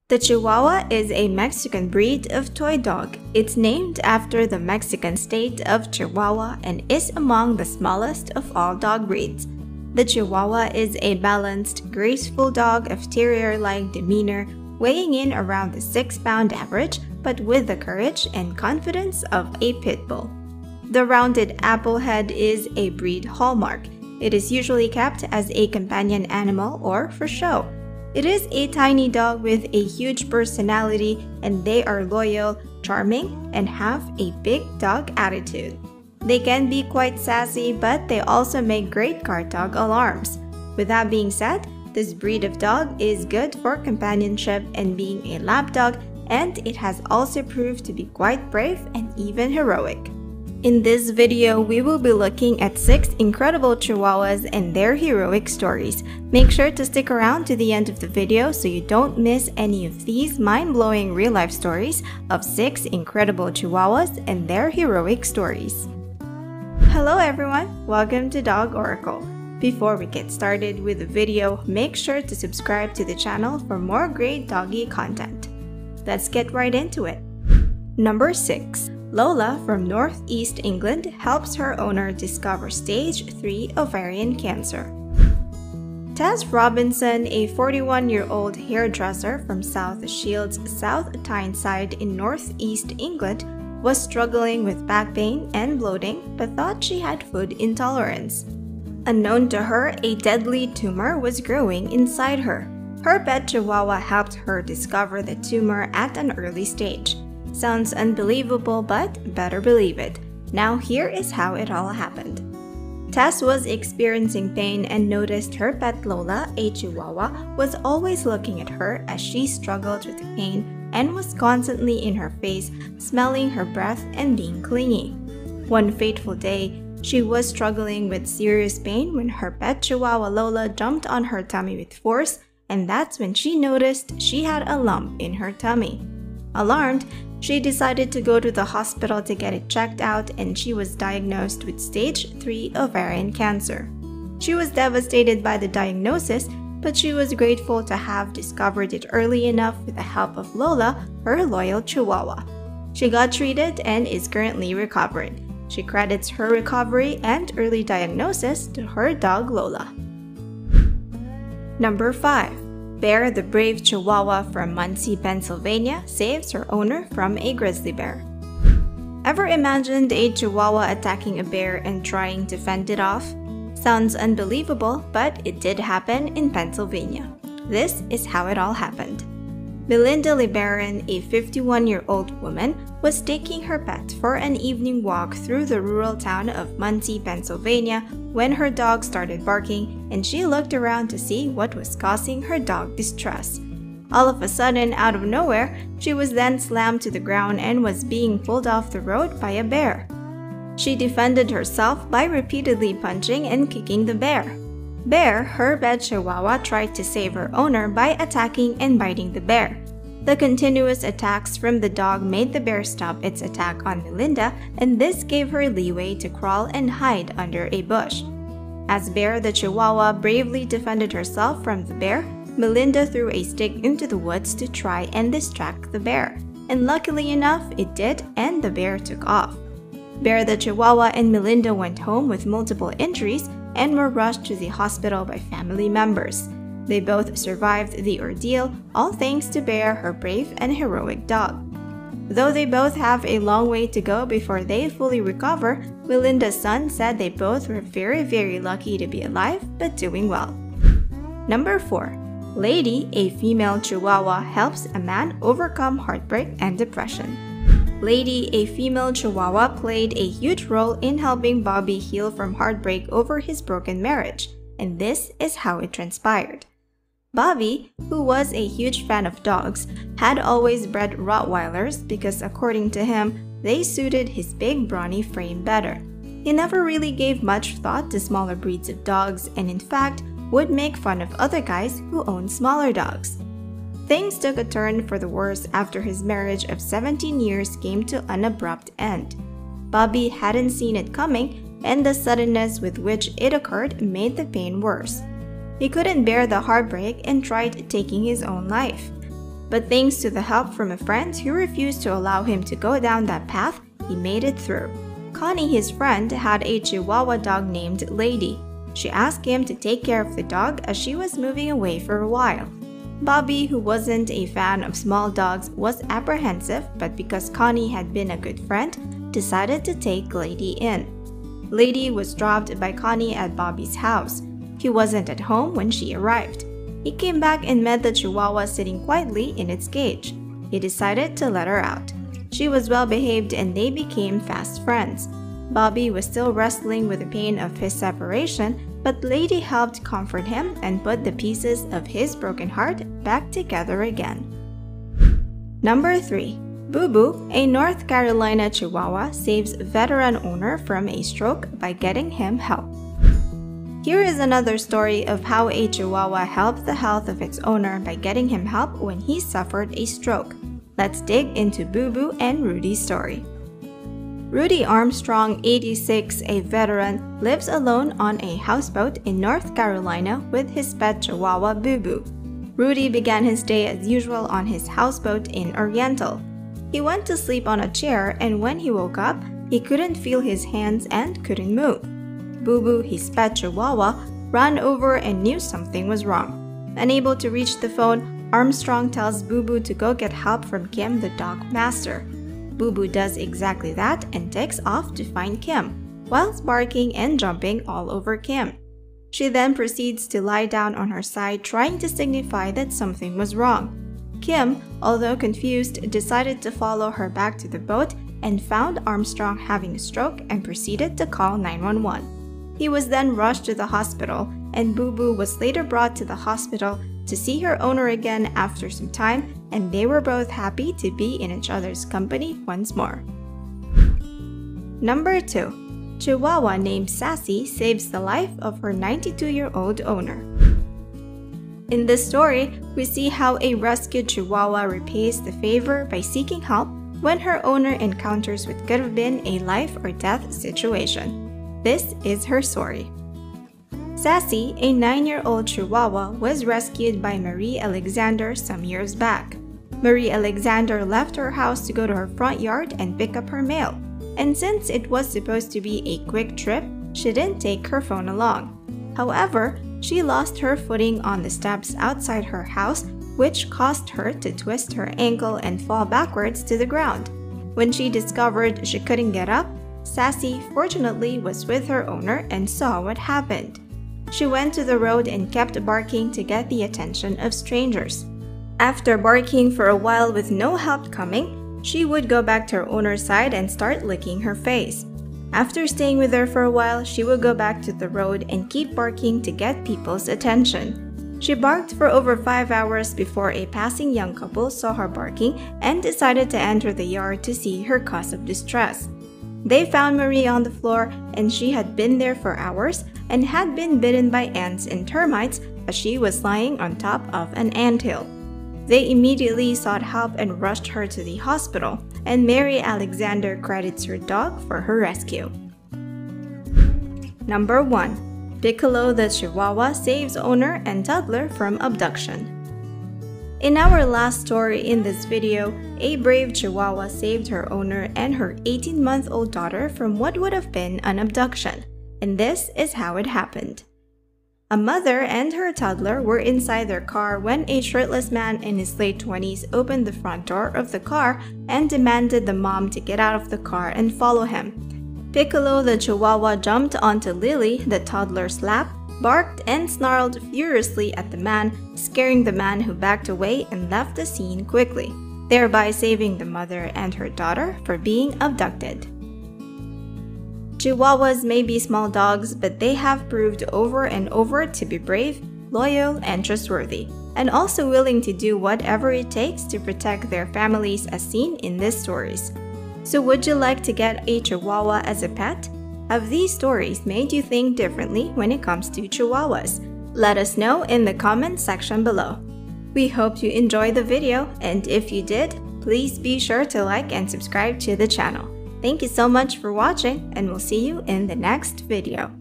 The Chihuahua is a Mexican breed of toy dog. It's named after the Mexican state of Chihuahua and is among the smallest of all dog breeds. The Chihuahua is a balanced, graceful dog of terrier-like demeanor, weighing in around the 6-pound average, but with the courage and confidence of a Pitbull. The rounded apple head is a breed hallmark. It is usually kept as a companion animal or for show. It is a tiny dog with a huge personality, and they are loyal, charming, and have a big dog attitude. They can be quite sassy, but they also make great guard dog alarms. With that being said, this breed of dog is good for companionship and being a lapdog, and it has also proved to be quite brave and even heroic. In this video, we will be looking at 6 incredible Chihuahuas and their heroic stories. Make sure to stick around to the end of the video so you don't miss any of these mind-blowing real-life stories of 6 incredible Chihuahuas and their heroic stories. Hello everyone, welcome to Dog Oracle. Before we get started with the video, make sure to subscribe to the channel for more great doggy content. Let's get right into it. Number 6. Lola from Northeast England helps her owner discover stage 3 ovarian cancer. Tess Robinson, a 41-year-old hairdresser from South Shields, South Tyneside in Northeast England, was struggling with back pain and bloating but thought she had food intolerance. Unknown to her, a deadly tumor was growing inside her. Her pet Chihuahua helped her discover the tumor at an early stage. Sounds unbelievable, but better believe it. Now here is how it all happened. Tess was experiencing pain and noticed her pet Lola, a Chihuahua, was always looking at her as she struggled with pain and was constantly in her face, smelling her breath and being clingy. One fateful day, she was struggling with serious pain when her pet Chihuahua Lola jumped on her tummy with force, and that's when she noticed she had a lump in her tummy. Alarmed, she decided to go to the hospital to get it checked out, and she was diagnosed with stage 3 ovarian cancer. She was devastated by the diagnosis, but she was grateful to have discovered it early enough with the help of Lola, her loyal Chihuahua. She got treated and is currently recovering. She credits her recovery and early diagnosis to her dog Lola. Number 5. Bear, the brave Chihuahua from Muncie, Pennsylvania, saves her owner from a grizzly bear. Ever imagined a Chihuahua attacking a bear and trying to fend it off? Sounds unbelievable, but it did happen in Pennsylvania. This is how it all happened. Melinda LeBaron, a 51-year-old woman, was taking her pet for an evening walk through the rural town of Muncie, Pennsylvania, when her dog started barking and she looked around to see what was causing her dog distress. All of a sudden, out of nowhere, she was then slammed to the ground and was being pulled off the road by a bear. She defended herself by repeatedly punching and kicking the bear. Bear, her pet Chihuahua, tried to save her owner by attacking and biting the bear. The continuous attacks from the dog made the bear stop its attack on Melinda, and this gave her leeway to crawl and hide under a bush. As Bear, the Chihuahua, bravely defended herself from the bear, Melinda threw a stick into the woods to try and distract the bear, and luckily enough, it did, and the bear took off. Bear, the Chihuahua, and Melinda went home with multiple injuries and were rushed to the hospital by family members. They both survived the ordeal, all thanks to Bear, her brave and heroic dog. Though they both have a long way to go before they fully recover, Melinda's son said they both were very lucky to be alive but doing well. Number 4. Lady, a female Chihuahua, helps a man overcome heartbreak and depression. Lady, a female Chihuahua, played a huge role in helping Bobby heal from heartbreak over his broken marriage, and this is how it transpired. Bobby, who was a huge fan of dogs, had always bred Rottweilers because according to him, they suited his big brawny frame better. He never really gave much thought to smaller breeds of dogs and in fact would make fun of other guys who owned smaller dogs. Things took a turn for the worse after his marriage of 17 years came to an abrupt end. Bobby hadn't seen it coming, and the suddenness with which it occurred made the pain worse. He couldn't bear the heartbreak and tried taking his own life. but thanks to the help from a friend who refused to allow him to go down that path, he made it through. Connie, his friend, had a Chihuahua dog named Lady. She asked him to take care of the dog as she was moving away for a while. Bobby, who wasn't a fan of small dogs, was apprehensive, but because Connie had been a good friend, decided to take Lady in. Lady was dropped by Connie at Bobby's house. He wasn't at home when she arrived. He came back and met the Chihuahua sitting quietly in its cage. He decided to let her out. She was well behaved and they became fast friends. Bobby was still wrestling with the pain of his separation, but Lady helped comfort him and put the pieces of his broken heart back together again. Number 3. Booboo, a North Carolina Chihuahua, saves veteran owner from a stroke by getting him help. Here is another story of how a Chihuahua helped the health of its owner by getting him help when he suffered a stroke. Let's dig into Booboo and Rudy's story. Rudy Armstrong, 86, a veteran, lives alone on a houseboat in North Carolina with his pet Chihuahua Booboo. Rudy began his day as usual on his houseboat in Oriental. He went to sleep on a chair, and when he woke up, he couldn't feel his hands and couldn't move. Booboo, his pet Chihuahua, ran over and knew something was wrong. Unable to reach the phone, Armstrong tells Booboo to go get help from Kim, the dog master. Booboo does exactly that and takes off to find Kim, whilst barking and jumping all over Kim. She then proceeds to lie down on her side, trying to signify that something was wrong. Kim, although confused, decided to follow her back to the boat and found Armstrong having a stroke and proceeded to call 911. He was then rushed to the hospital, and Booboo was later brought to the hospital to see her owner again after some time, and they were both happy to be in each other's company once more. Number 2. Chihuahua named Sassy saves the life of her 92-year-old owner. In this story, we see how a rescued Chihuahua repays the favor by seeking help when her owner encounters what could have been a life or death situation. This is her story. Sassy, a 9-year-old Chihuahua, was rescued by Marie Alexander some years back. Marie Alexander left her house to go to her front yard and pick up her mail, and since it was supposed to be a quick trip, she didn't take her phone along. However, she lost her footing on the steps outside her house, which caused her to twist her ankle and fall backwards to the ground. When she discovered she couldn't get up, Sassy fortunately was with her owner and saw what happened. She went to the road and kept barking to get the attention of strangers. After barking for a while with no help coming, she would go back to her owner's side and start licking her face. After staying with her for a while, she would go back to the road and keep barking to get people's attention. She barked for over 5 hours before a passing young couple saw her barking and decided to enter the yard to see her cause of distress. They found Marie on the floor, and she had been there for hours and had been bitten by ants and termites as she was lying on top of an anthill. They immediately sought help and rushed her to the hospital, and Mary Alexander credits her dog for her rescue. Number 1. Piccolo the Chihuahua saves owner and toddler from abduction. In our last story in this video, a brave Chihuahua saved her owner and her 18-month-old daughter from what would have been an abduction, and this is how it happened. A mother and her toddler were inside their car when a shirtless man in his late 20s opened the front door of the car and demanded the mom to get out of the car and follow him. Piccolo the Chihuahua jumped onto Lily, the toddler's lap, barked and snarled furiously at the man, scaring the man who backed away and left the scene quickly, thereby saving the mother and her daughter from being abducted. Chihuahuas may be small dogs, but they have proved over and over to be brave, loyal, and trustworthy, and also willing to do whatever it takes to protect their families as seen in these stories. So would you like to get a Chihuahua as a pet? Have these stories made you think differently when it comes to Chihuahuas? Let us know in the comment section below. We hope you enjoyed the video, and if you did, please be sure to like and subscribe to the channel. Thank you so much for watching, and we'll see you in the next video.